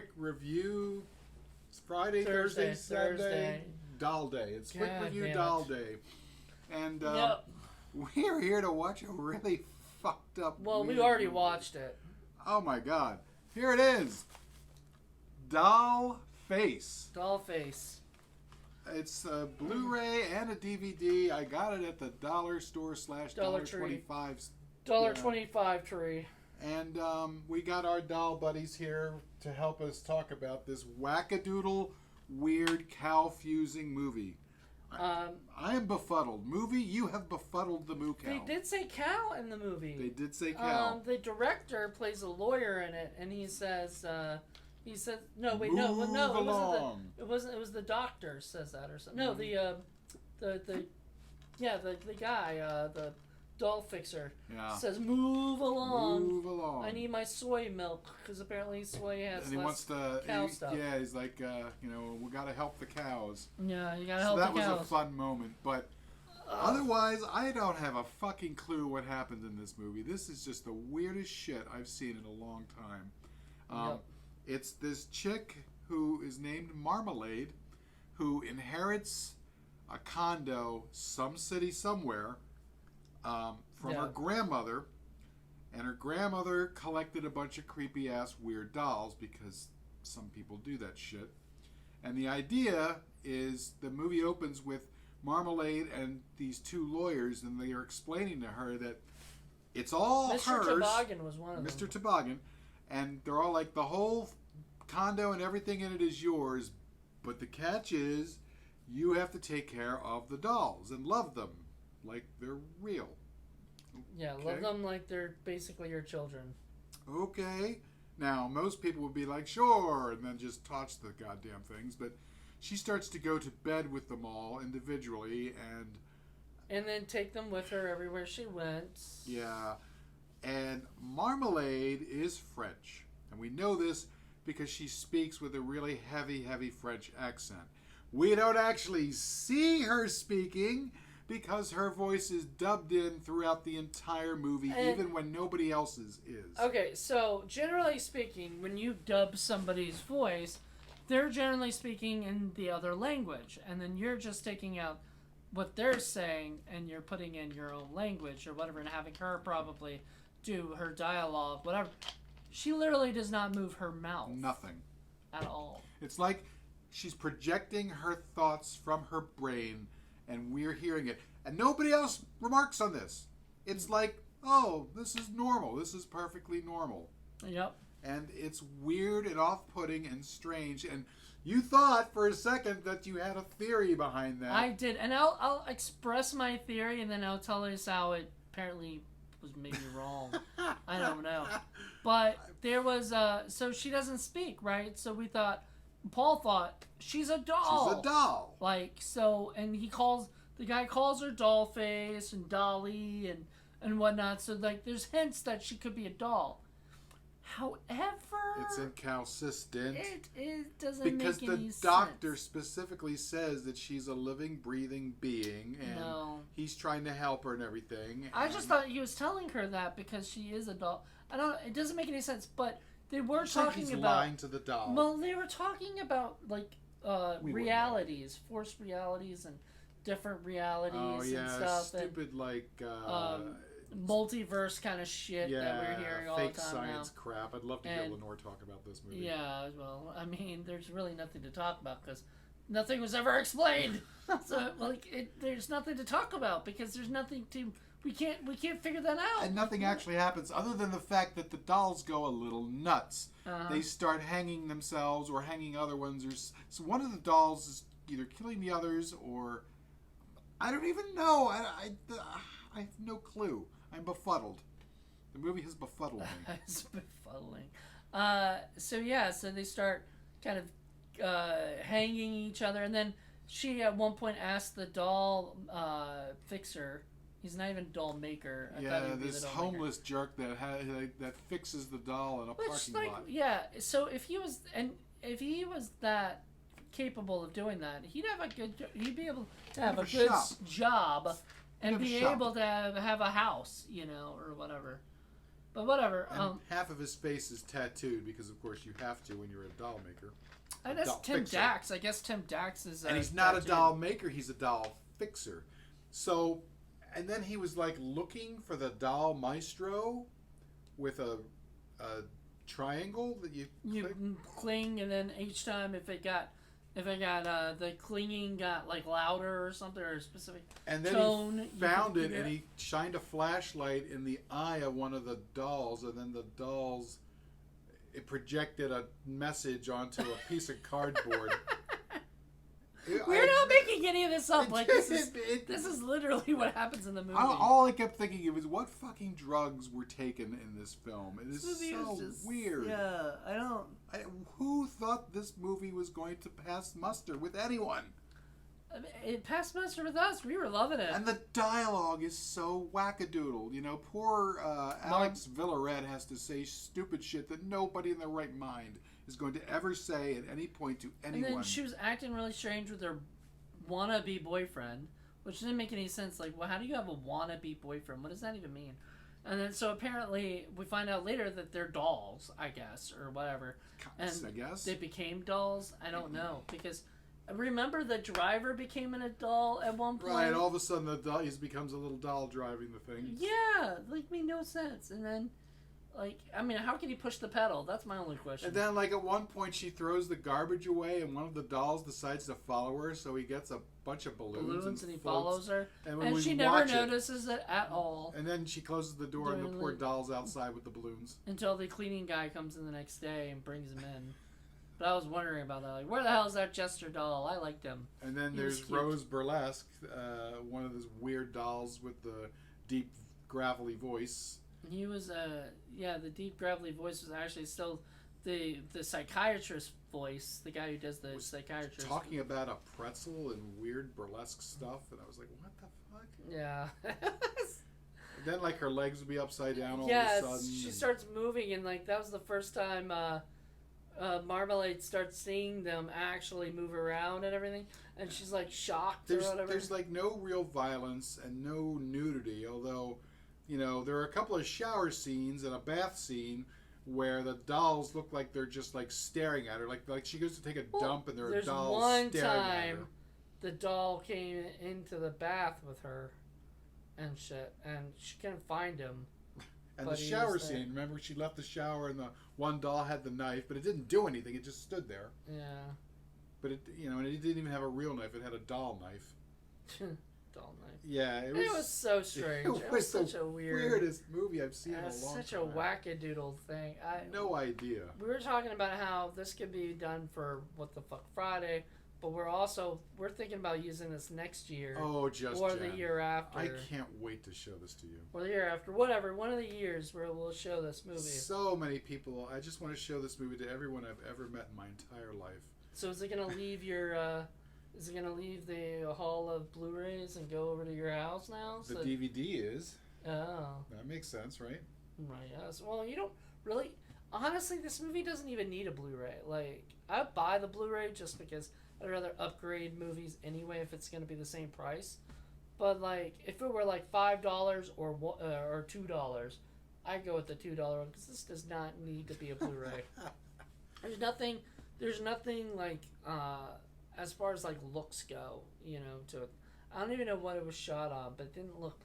quick review. It's Friday, Thursday, Saturday. Doll Day. It's quick review Doll Day. And we're here to watch a really fucked up we already watched it. Oh my god. Here it is. Dollface. Dollface. It's a Blu-ray and a DVD. I got it at the dollar store / $1.25. $1.25 tree. And we got our doll buddies here to help us talk about this whackadoodle weird cow fusing movie. I am befuddled. Movie, you have befuddled the moo cow. They did say cow in the movie. They did say cow. The director plays a lawyer in it, and he says, no, it wasn't. It was the doctor says that or something. No, the guy, the doll fixer says, move along. Move along. I need my soy milk because apparently soy has and less cow stuff. Yeah, he's like, we got to help the cows. Yeah, you got to help the cows. That was a fun moment, but otherwise, I don't have a fucking clue what happened in this movie. This is just the weirdest shit I've seen in a long time. It's this chick who is named Marmalade, who inherits a condo, some city somewhere, from her grandmother, and her grandmother collected a bunch of creepy ass weird dolls because some people do that shit. And the idea is the movie opens with Marmalade and these two lawyers, and they are explaining to her that it's all hers. Mr. Toboggan was one of them. Mr. Toboggan, and they're all like, the whole condo and everything in it is yours, but the catch is you have to take care of the dolls and love them like they're real. Yeah, love them like they're basically your children. Okay. Now, most people would be like, sure, and then just touch the goddamn things, but she starts to go to bed with them all individually and then take them with her everywhere she went. Yeah. And Marmalade is French. And we know this because she speaks with a really heavy French accent. We don't actually see her speaking because her voice is dubbed in throughout the entire movie, even when nobody else's is. Okay, so generally speaking, when you dub somebody's voice, they're generally speaking in the other language, and then you're just taking out what they're saying and you're putting in your own language or whatever, and having her probably do her dialogue, whatever. She literally does not move her mouth. Nothing. At all. It's like she's projecting her thoughts from her brain, and we're hearing it. And nobody else remarks on this. It's like, oh, this is normal. This is perfectly normal. Yep. And it's weird and off-putting and strange. And you thought for a second that you had a theory behind that. I did. And I'll express my theory, and then I'll tell us how it apparently was maybe wrong. I don't know. But there was so she doesn't speak, right? So Paul thought she's a doll. She's a doll. Like, so, and the guy calls her Dollface and Dolly and whatnot. So like there's hints that she could be a doll. However, it's inconsistent. It doesn't because make any sense. Because the doctor specifically says that she's a living, breathing being, and he's trying to help her and everything. I just thought he was telling her that because she is a doll. It doesn't make any sense, but they were talking about lying to the doll. Well, they were talking about like realities, forced realities, and different realities and stuff. Stupid multiverse kind of shit that we're hearing all the time now. Fake science crap. I'd love to hear Lenore talk about this movie. Yeah, well, I mean, there's really nothing to talk about because nothing was ever explained. So, there's nothing to talk about because there's nothing to. We can't figure that out. And nothing actually happens other than the fact that the dolls go a little nuts. They start hanging themselves or hanging other ones. So one of the dolls is either killing the others or I don't even know. I have no clue. I'm befuddled. The movie has befuddled me. It's befuddling. So they start kind of hanging each other, and then she at one point asked the doll fixer. He's not even a doll maker. This homeless jerk that fixes the doll in a parking lot. Yeah, so if he was that capable of doing that, he'd be able to have a good job and be able to have a house, or whatever. But whatever. And half of his face is tattooed because, of course, you have to when you're a doll maker. I guess Tim Dax. I guess Tim Dax is. And he's not a doll maker; he's a doll fixer. So, and then he was like looking for the doll maestro with a triangle that you cling, and then each time if it got the clinging got like louder or something or a specific and then tone, he found it and he shined a flashlight in the eye of one of the dolls, and then the dolls it projected a message onto a piece of cardboard. We're not making any of this up. Like this is literally what happens in the movie. All I kept thinking of is what fucking drugs were taken in this film. It is so weird. Yeah, I don't. Who thought this movie was going to pass muster with anyone? I mean, it passed muster with us. We were loving it. And the dialogue is so whackadoodle. You know, poor Alex Villaret has to say stupid shit that nobody in their right mind is going to ever say at any point to anyone. And then she was acting really strange with her wannabe boyfriend, which didn't make any sense. Like, well, how do you have a wannabe boyfriend? What does that even mean? And then so apparently we find out later that they're dolls, I guess, or whatever. And I guess they became dolls. I don't know, because remember the driver became an doll at one point. Right. All of a sudden, the doll he becomes a little doll driving the thing. Yeah, like made no sense. And then, like, I mean, how can he push the pedal? That's my only question. And then, like, at one point, she throws the garbage away, and one of the dolls decides to follow her, so he gets a bunch of balloons and he floats. follows her. And she never notices it at all. And then she closes the door, and the poor doll's outside with the balloons. Until the cleaning guy comes in the next day and brings him in. But I was wondering about that. Like, where the hell is that Jester doll? I liked him. And then there's Rose Burlesque, one of those weird dolls with the deep, gravelly voice. He was the deep gravelly voice was actually still the psychiatrist voice, the guy who does the psychiatrist. Talking about a pretzel and weird burlesque stuff, and I was like, what the fuck? Yeah. And then, like, her legs would be upside down all of a sudden. She starts moving, and, like, that was the first time Marmalade starts seeing them actually move around and everything, and she's, like, shocked or whatever. There's, like, no real violence and no nudity, although... You know, there are a couple of shower scenes and a bath scene where the dolls look like they're just like staring at her, like she goes to take a dump and there are dolls staring at her. There's one time the doll came into the bath with her and shit, and she couldn't find him. And the shower scene, remember she left the shower and the one doll had the knife, but it didn't do anything; it just stood there. Yeah. But it, you know, and it didn't even have a real knife; it had a doll knife. Doll knife. Yeah, it was so strange. It was such a weirdest movie I've seen in a long time. Such a wackadoodle thing. No idea. We were talking about how this could be done for What the Fuck Friday, but we're thinking about using this next year. Oh, the year after. I can't wait to show this to you. Or the year after, whatever. One of the years where we'll show this movie. So many people. I just want to show this movie to everyone I've ever met in my entire life. So is it gonna leave your? Is it going to leave the hall of Blu-rays and go over to your house now? The DVD is. Oh. That makes sense, right? Right, yes. Well, you don't really... Honestly, this movie doesn't even need a Blu-ray. Like, I'd buy the Blu-ray just because I'd rather upgrade movies anyway if it's going to be the same price. But, like, if it were, like, $5 or $2, I'd go with the $2 one because this does not need to be a Blu-ray. There's nothing, like... as far as like looks go, you know, to it. I don't even know what it was shot on, but it didn't look,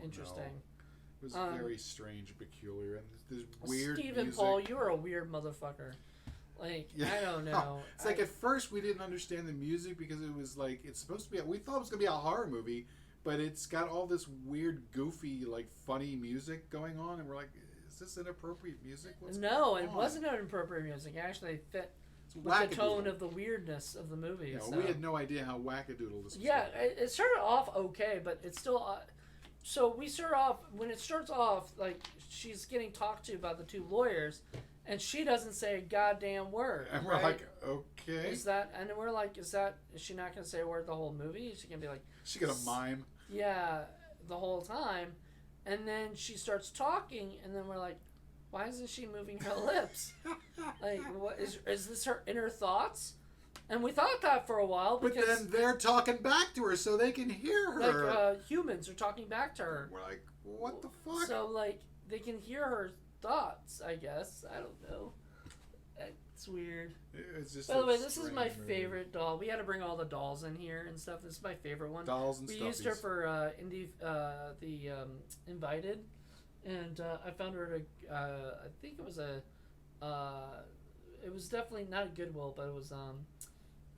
interesting. Know. It was very strange and peculiar, and there's weird Stephen music. Paul, you were a weird motherfucker. Like, I don't know. It's like at first we didn't understand the music because it was like, it's supposed to be, we thought it was going to be a horror movie, but it's got all this weird, goofy, like funny music going on, and we're like, is this inappropriate music? What's going on? It wasn't inappropriate music. Actually, it fit with the tone of the weirdness of the movie. Yeah, we had no idea how wackadoodle this was. Yeah, it started off okay, but it's still... so we start off... When it starts off, like, she's getting talked to by the two lawyers, and she doesn't say a goddamn word. And we're like, okay. And we're like, is she not going to say a word the whole movie? Is she going to be like... She going to mime? Yeah, the whole time. And then she starts talking, and then we're like, why isn't she moving her lips? Like, what is this her inner thoughts? And we thought that for a while because... But then they're talking back to her so they can hear her. Like, humans are talking back to her. We're like, what the fuck? So, like, they can hear her thoughts. I guess I don't know. It's weird. It's just. By the way, this is my movie. favorite doll. We had to bring all the dolls in here and stuff. This is my favorite one. Dolls and we stuffies. used her for Invited, and I found her at I think it was it was definitely not a Goodwill, but it was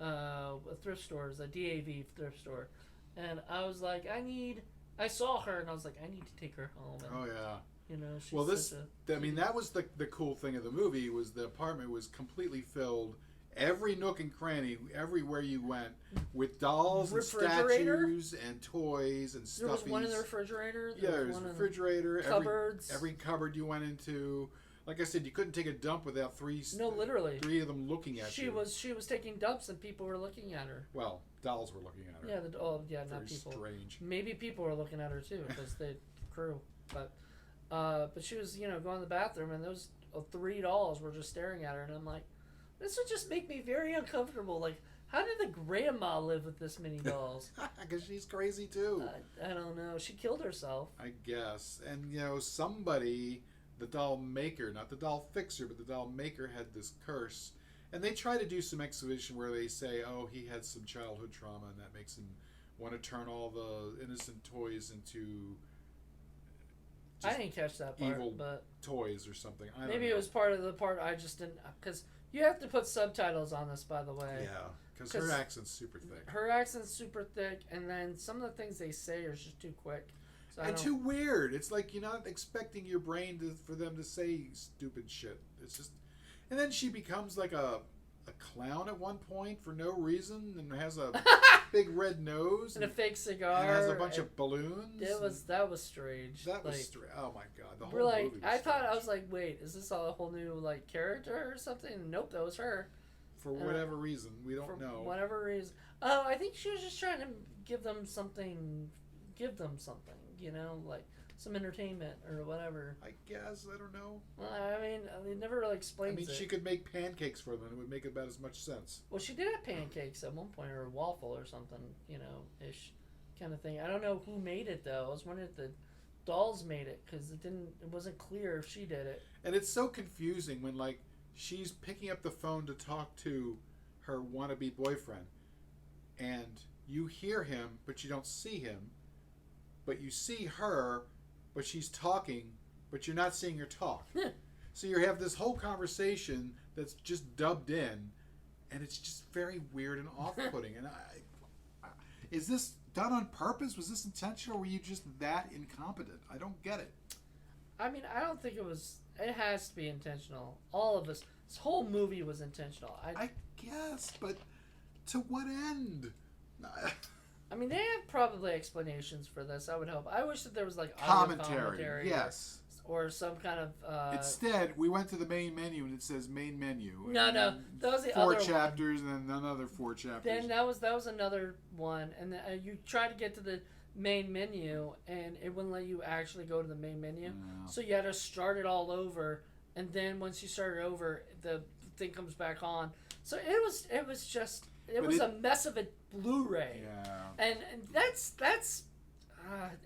a thrift store. It was a DAV thrift store, and I was like, I saw her, and I was like, I need to take her home. And, Oh yeah. you know, she's Well, this. such I mean, that was the cool thing of the movie was the apartment was completely filled, every nook and cranny, everywhere you went, with dolls and statues and toys and stuffies. There was one in the refrigerator. There was a refrigerator. Cupboards. Every cupboard you went into. Like I said, you couldn't take a dump without literally 3 of them looking at you. She was taking dumps and people were looking at her. Well, dolls were looking at her. Yeah, Very not people. strange. Maybe people were looking at her too because the crew, but she was going to the bathroom and those 3 dolls were just staring at her and I'm like, this would just make me very uncomfortable. Like, how did the grandma live with this many dolls? Because she's crazy too. I don't know. She killed herself. I guess, and somebody. The doll maker, not the doll fixer, but the doll maker had this curse. And they try to do some exhibition where they say, oh, he had some childhood trauma and that makes him want to turn all the innocent toys into I didn't catch that part, evil but toys or something. I don't maybe know. it was part of the part I just didn't, because you have to put subtitles on this, by the way. Yeah, because her accent's super thick. Her accent's super thick, and then some of the things they say are just too quick. So And too weird. It's like you're not expecting your brain for them to say stupid shit. It's just, and then she becomes like a clown at one point for no reason and has a big red nose and a fake cigar and has a bunch of balloons. That was strange. That was strange. Oh my god, the whole we're like, movie was I thought strange. I was like, wait, is this a whole new like character or something? Nope, that was her. For whatever reason, we don't know. Whatever reason. Oh, I think she was just trying to give them something, like some entertainment or whatever. I guess, I don't know. Well, I mean, it never really explains it. She could make pancakes for them. It would make about as much sense. Well, she did have pancakes at one point, or a waffle or something, ish kind of thing. I don't know who made it, though. I was wondering if the dolls made it, because it wasn't clear if she did it. And it's so confusing when, like, she's picking up the phone to talk to her wannabe boyfriend, and you hear him, but you don't see him, but you see her, but she's talking, but you're not seeing her talk. So you have this whole conversation that's just dubbed in, and it's just very weird and off-putting. And is this done on purpose? Was this intentional, or were you just that incompetent? I don't get it. I mean, I don't think it was. It has to be intentional. All of this whole movie was intentional. I guess, but to what end? I mean, they have probably explanations for this. I would hope. I wish that there was like commentary. Yes. Or some kind of. Instead, we went to the main menu and it says main menu. No, that was the 4 other chapters and then another 4 chapters. Then that was another one, and then, you try to get to the main menu, and it wouldn't let you actually go to the main menu. No. So you had to start it all over, and then once you start it over, the thing comes back on. So it was a mess of a Blu-ray. Yeah. And that's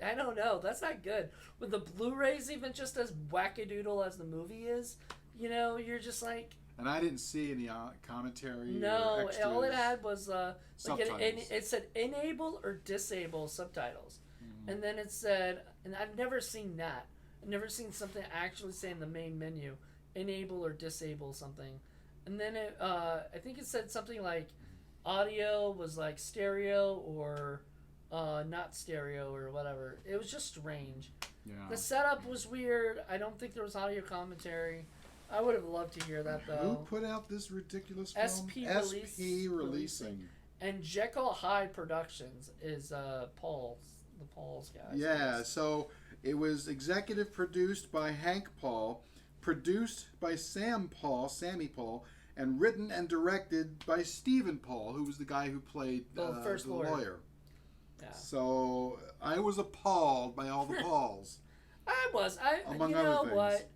I don't know. That's not good. With the Blu-rays even just as whackadoodle as the movie is, you're just like. And I didn't see any commentary. No, or extras. all it had was Subtitles. it said enable or disable subtitles, and then it said, and I've never seen that. I've never seen something actually say in the main menu, enable or disable something, and then I think it said something like audio was like stereo or not stereo or whatever. It was just strange. Yeah. The setup was weird. I don't think there was audio commentary. I would have loved to hear that, though. Who put out this ridiculous film? SP Releasing. And Jekyll Hyde Productions is Paul's guys. Yeah, so it was executive produced by Hank Paul, produced by Sammy Paul, and written and directed by Stephen Paul, who was the guy who played the lawyer. Yeah. So I was appalled by all the Pauls. Among other things. What?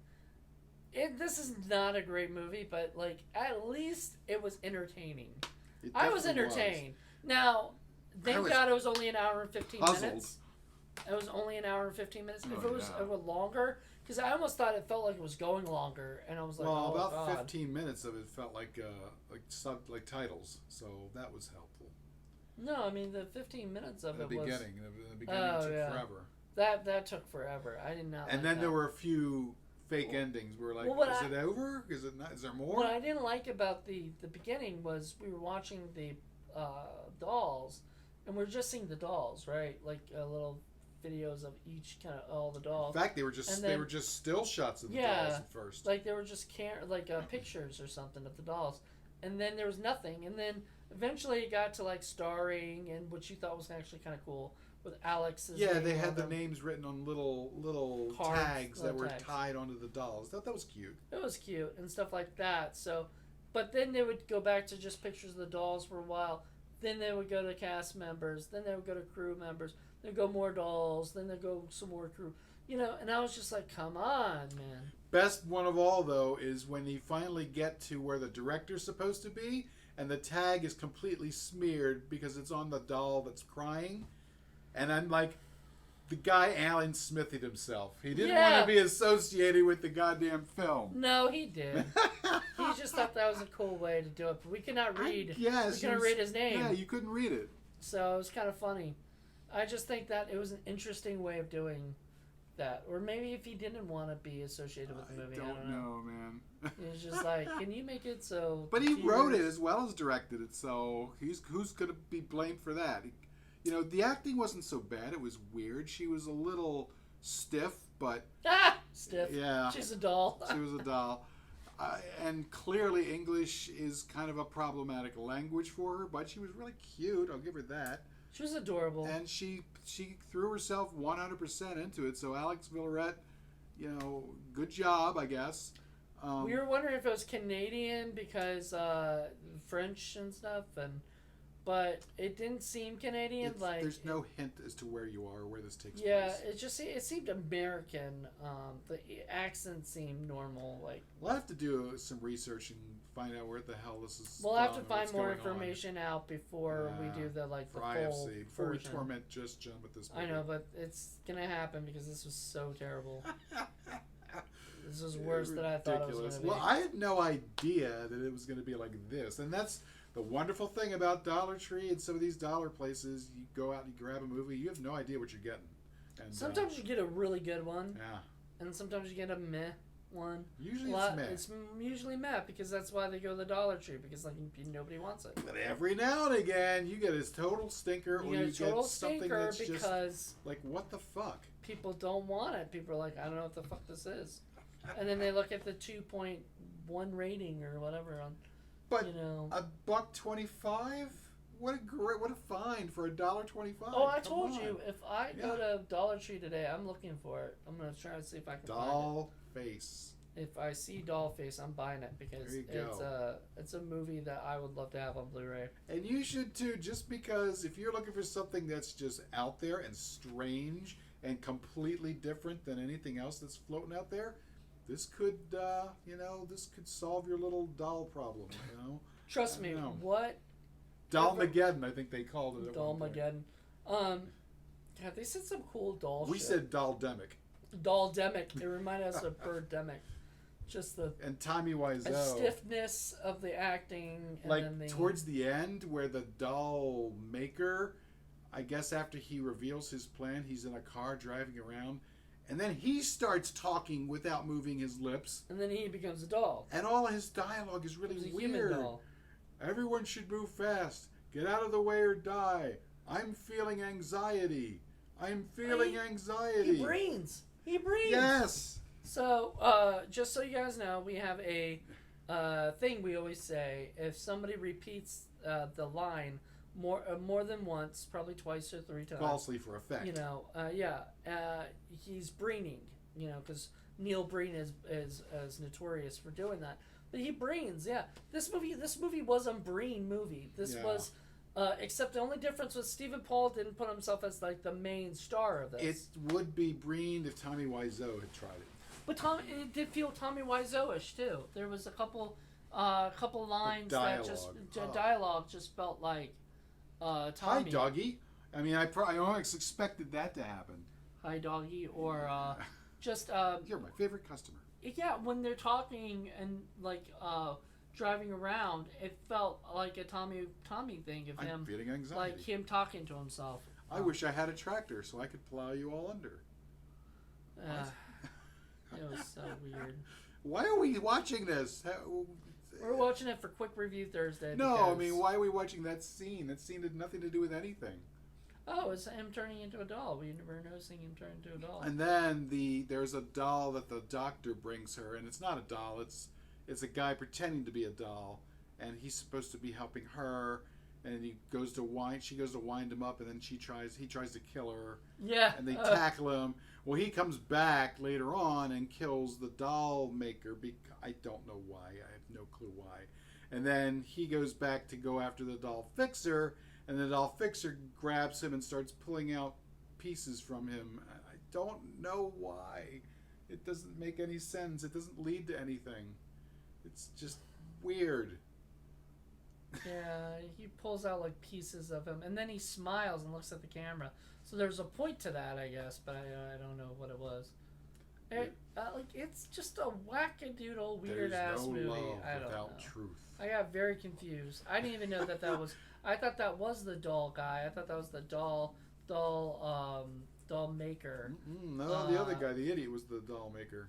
This is not a great movie, but like at least it was entertaining. I was entertained. Now, thank God it was only an hour and 15 minutes. It was only an hour and 15 minutes. If it was longer, because I almost thought it felt like it was going longer, and I was like, Well, oh, about God. 15 minutes of it felt like titles, so that was helpful. No, I mean the 15 minutes of The it beginning, was. the beginning took yeah. forever. That took forever. I did not. And like then that. there were a few fake endings. We're like, is it over? Is it not? Is there more? What I didn't like about the beginning was we were watching the dolls, and we're just seeing the dolls, right? Like little videos of each kind of all the dolls. In fact, they were just still shots of the dolls at first. Like they were just pictures or something of the dolls, and then there was nothing, and then eventually it got to like starring, and what you thought was actually kind of cool with Alex's. Yeah, they had the names written on little cards, tags that were tied onto the dolls. I thought that was cute. It was cute and stuff like that. So, but then they would go back to just pictures of the dolls for a while. Then they would go to cast members. Then they would go to crew members. They'd go more dolls. Then they'd go some more crew. You know, and I was just like, come on, man. Best one of all, though, is when you finally get to where the director's supposed to be, and the tag is completely smeared because it's on the doll that's crying. And I'm like, the guy Alan Smithied himself. He didn't want to be associated with the goddamn film. No, he did. He just thought that was a cool way to do it. But we could not read. Yes, we couldn't read his name. Yeah, you couldn't read it. So it was kind of funny. I just think that it was an interesting way of doing that. Or maybe if he didn't want to be associated with the movie. I don't know, man. He was just like, can you make it so... But he wrote it as well as directed it, so who's going to be blamed for that? You know, the acting wasn't so bad. It was weird. She was a little stiff, but... Stiff. Yeah. She's a doll. She was a doll. And clearly English is kind of a problematic language for her, but she was really cute. I'll give her that. She was adorable. And she threw herself 100% into it. So Alex Villarette, you know, good job, I guess. We were wondering if it was Canadian because French and stuff, but it didn't seem Canadian. There's no hint as to where you are or where this takes place. Yeah, it seemed American. The accent seemed normal. We'll have to do some research and find out where the hell this is. We'll have to find more information out before we do the for full IFC, before version. we torment just John with this movie. I know, but it's gonna happen because this was so terrible. This was worse than I thought it was going to be. Well, I had no idea that it was going to be like this, and that's the wonderful thing about Dollar Tree and some of these dollar places. You go out and you grab a movie, you have no idea what you're getting. And sometimes you get a really good one. Yeah. And sometimes you get a meh one. Usually it's meh. It's usually meh because that's why they go to the Dollar Tree, because nobody wants it. But every now and again, you get a total stinker, or you get something that's just like, what the fuck? People don't want it. People are like, I don't know what the fuck this is. And then they look at the 2.1 rating or whatever on. But $1.25? What a find for $1.25. Oh, I told you, if I go to Dollar Tree today, I'm looking for it. I'm gonna try to see if I can find it. Dollface. If I see Dollface, I'm buying it because it's a movie that I would love to have on Blu-ray. And you should too, just because if you're looking for something that's just out there and strange and completely different than anything else that's floating out there, this could, this could solve your little doll problem, you know? Trust me, what? Dollmageddon, I think they called it. Dollmageddon. God, they said some cool doll We shit. said Dolldemic. Dolldemic. It reminded us of Birdemic. Just and Tommy Wiseau. Stiffness of the acting. And like, towards the end, where the doll maker, I guess after he reveals his plan, he's in a car driving around, and then he starts talking without moving his lips. And then he becomes a doll. And all his dialogue is really weird. Human doll. Everyone should move fast. Get out of the way or die. I'm feeling anxiety. I'm feeling anxiety. He breathes. He breathes. Yes. So, just so you guys know, we have a thing we always say. If somebody repeats the line more than once, probably twice or three times. Falsely for effect. You know, he's breening. You know, because Neil Breen is notorious for doing that. But he breens, yeah. This movie was a Breen movie. This was, except the only difference was Stephen Paul didn't put himself as like the main star of this. It would be Breen if Tommy Wiseau had tried it. But it did feel Tommy Wiseau-ish too. There was a couple lines that just dialogue just felt like Tommy. Hi, doggy. I mean, I almost expected that to happen. Hi, doggy, or Just You're my favorite customer. yeah, when they're talking and like driving around, it felt like a Tommy thing of him. I'm feeling anxiety. Like him talking to himself. I wish I had a tractor so I could plow you all under. It was so weird. Why are we watching this? We're watching it for Quick Review Thursday. No, because... I mean, why are we watching that scene? That scene had nothing to do with anything. Oh, it's him turning into a doll. We were noticing him turn into a doll. And then there's a doll that the doctor brings her, and it's not a doll. It's a guy pretending to be a doll, and he's supposed to be helping her. And she goes to wind him up, and then he tries to kill her. Yeah. And they tackle him. Well, he comes back later on and kills the doll maker. I don't know why. I have no clue why. And then he goes back to go after the doll fixer, and the doll fixer grabs him and starts pulling out pieces from him. I don't know why. It doesn't make any sense. It doesn't lead to anything. It's just weird. Yeah, he pulls out like pieces of him, and then he smiles and looks at the camera. So there's a point to that, I guess, but I don't know what it was. It's just a whackadoodle weird ass movie. I don't know. Truth. I got very confused. I didn't even know that was. I thought that was the doll guy. I thought that was the doll maker. No, the other guy, the idiot, was the doll maker.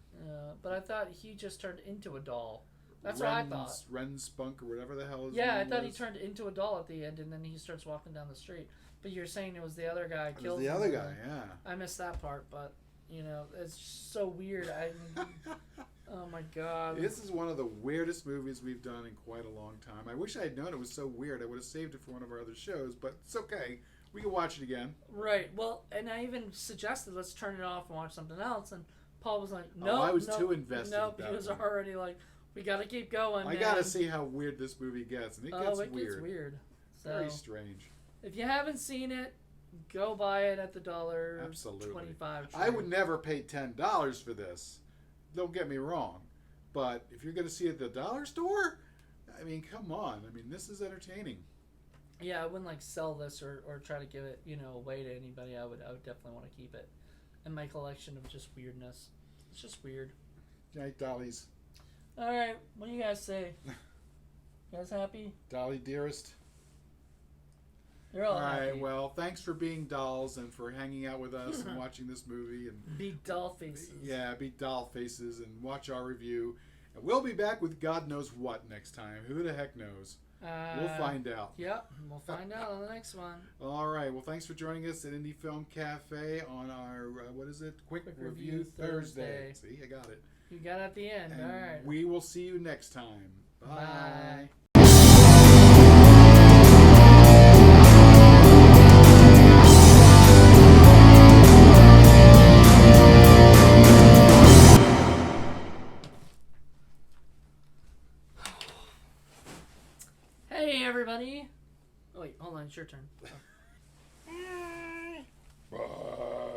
But I thought he just turned into a doll. That's what I thought. Ren Spunk or whatever the hell his Yeah, name I thought was. he turned into a doll at the end, and then he starts walking down the street. But you're saying it was the other guy It killed was the him. other guy, yeah. I missed that part, but it's so weird. Oh my god. This is one of the weirdest movies we've done in quite a long time. I wish I had known it was so weird. I would have saved it for one of our other shows, but it's okay. We can watch it again. Right. Well, and I even suggested let's turn it off and watch something else, and Paul was like, "No." I was too invested. Nope. He was already like, "We got to keep going." I got to see how weird this movie gets, and it gets weird. Gets weird. So, very strange. If you haven't seen it, go buy it at the Absolutely. $25. I would never pay $10 for this. Don't get me wrong, but if you're going to see it at the dollar store, I mean, come on. I mean, this is entertaining. Yeah, I wouldn't sell this or try to give it away to anybody. I would definitely want to keep it in my collection of just weirdness. It's just weird. Good night, Dollies. All right, what do you guys say? You guys happy? Dolly dearest. You're all happy. Right, well, thanks for being dolls and for hanging out with us and watching this movie. And be doll faces. Yeah, be doll faces and watch our review. And we'll be back with God knows what next time. Who the heck knows? We'll find out. Yep, we'll find out on the next one. All right, well, thanks for joining us at Indie Film Cafe on our, what is it? Quick Review Thursday. See, I got it. You got it at the end. And all right. we will see you next time. Bye. Hey, everybody. Oh, wait, hold on. It's your turn. Bye.